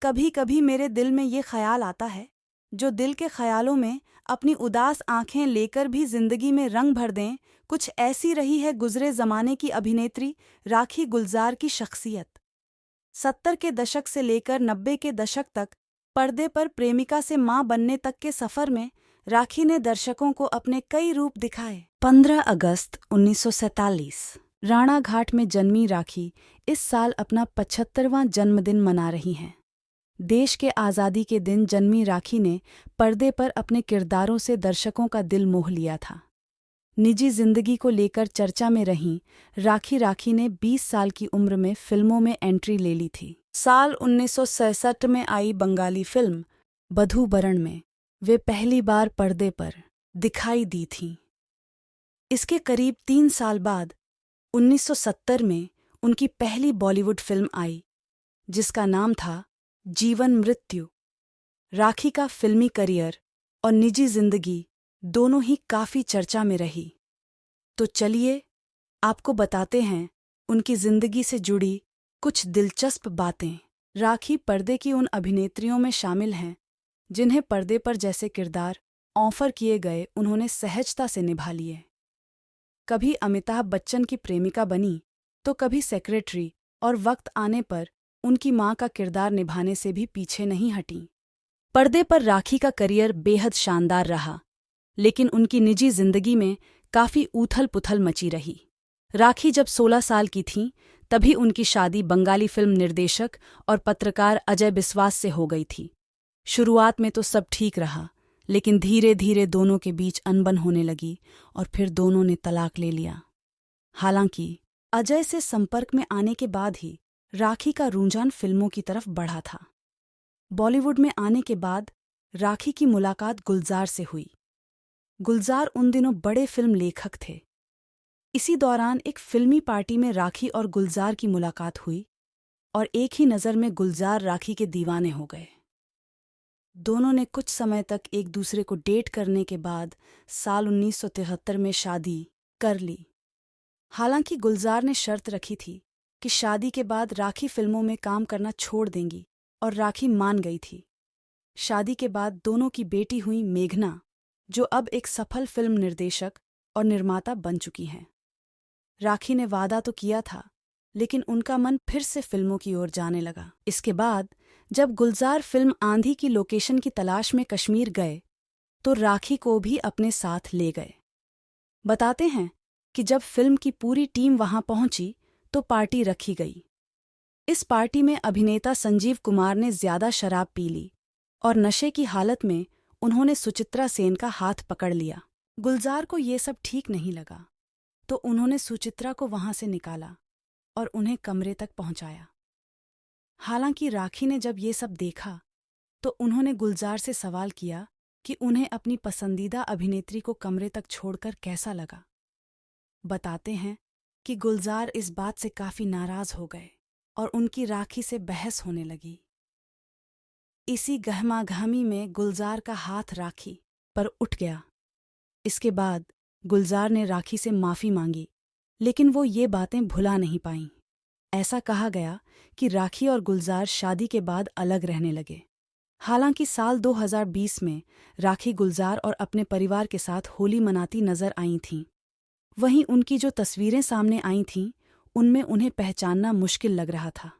कभी कभी मेरे दिल में ये ख्याल आता है, जो दिल के ख्यालों में अपनी उदास आंखें लेकर भी जिंदगी में रंग भर दें। कुछ ऐसी रही है गुजरे जमाने की अभिनेत्री राखी गुलजार की शख्सियत। 70 के दशक से लेकर 90 के दशक तक पर्दे पर प्रेमिका से मां बनने तक के सफर में राखी ने दर्शकों को अपने कई रूप दिखाए। 15 अगस्त 1947 राणा घाट में जन्मी राखी इस साल अपना 75वां जन्मदिन मना रही हैं। देश के आज़ादी के दिन जन्मी राखी ने पर्दे पर अपने किरदारों से दर्शकों का दिल मोह लिया था। निजी जिंदगी को लेकर चर्चा में रहीं राखी ने 20 साल की उम्र में फिल्मों में एंट्री ले ली थी। साल 1967 में आई बंगाली फिल्म बधू बरण में वे पहली बार पर्दे पर दिखाई दी थीं। इसके करीब 3 साल बाद 1970 में उनकी पहली बॉलीवुड फिल्म आई, जिसका नाम था जीवन मृत्यु। राखी का फिल्मी करियर और निजी जिंदगी दोनों ही काफी चर्चा में रही। तो चलिए आपको बताते हैं उनकी जिंदगी से जुड़ी कुछ दिलचस्प बातें। राखी पर्दे की उन अभिनेत्रियों में शामिल हैं जिन्हें पर्दे पर जैसे किरदार ऑफर किए गए उन्होंने सहजता से निभा लिए। कभी अमिताभ बच्चन की प्रेमिका बनी तो कभी सेक्रेटरी, और वक्त आने पर उनकी मां का किरदार निभाने से भी पीछे नहीं हटीं। पर्दे पर राखी का करियर बेहद शानदार रहा, लेकिन उनकी निजी जिंदगी में काफी उथल पुथल मची रही। राखी जब 16 साल की थीं, तभी उनकी शादी बंगाली फिल्म निर्देशक और पत्रकार अजय बिस्वास से हो गई थी। शुरुआत में तो सब ठीक रहा, लेकिन धीरे धीरे दोनों के बीच अनबन होने लगी और फिर दोनों ने तलाक ले लिया। हालांकि अजय से संपर्क में आने के बाद ही राखी का रुझान फिल्मों की तरफ बढ़ा था। बॉलीवुड में आने के बाद राखी की मुलाकात गुलजार से हुई। गुलजार उन दिनों बड़े फिल्म लेखक थे। इसी दौरान एक फिल्मी पार्टी में राखी और गुलजार की मुलाकात हुई और एक ही नज़र में गुलजार राखी के दीवाने हो गए। दोनों ने कुछ समय तक एक दूसरे को डेट करने के बाद साल 1973 में शादी कर ली। हालांकि गुलजार ने शर्त रखी थी कि शादी के बाद राखी फिल्मों में काम करना छोड़ देंगी, और राखी मान गई थी। शादी के बाद दोनों की बेटी हुई मेघना, जो अब एक सफल फिल्म निर्देशक और निर्माता बन चुकी हैं। राखी ने वादा तो किया था, लेकिन उनका मन फिर से फिल्मों की ओर जाने लगा। इसके बाद जब गुलजार फिल्म आंधी की लोकेशन की तलाश में कश्मीर गए, तो राखी को भी अपने साथ ले गए। बताते हैं कि जब फिल्म की पूरी टीम वहां पहुंची तो पार्टी रखी गई। इस पार्टी में अभिनेता संजीव कुमार ने ज्यादा शराब पी ली और नशे की हालत में उन्होंने सुचित्रा सेन का हाथ पकड़ लिया। गुलजार को ये सब ठीक नहीं लगा, तो उन्होंने सुचित्रा को वहां से निकाला और उन्हें कमरे तक पहुंचाया। हालांकि राखी ने जब ये सब देखा तो उन्होंने गुलजार से सवाल किया कि उन्हें अपनी पसंदीदा अभिनेत्री को कमरे तक छोड़कर कैसा लगा। बताते हैं कि गुलजार इस बात से काफी नाराज हो गए और उनकी राखी से बहस होने लगी। इसी गहमागहमी में गुलजार का हाथ राखी पर उठ गया। इसके बाद गुलजार ने राखी से माफी मांगी, लेकिन वो ये बातें भुला नहीं पाईं। ऐसा कहा गया कि राखी और गुलजार शादी के बाद अलग रहने लगे। हालांकि साल 2020 में राखी गुलजार और अपने परिवार के साथ होली मनाती नजर आई थीं। वहीं उनकी जो तस्वीरें सामने आई थीं, उनमें उन्हें पहचानना मुश्किल लग रहा था।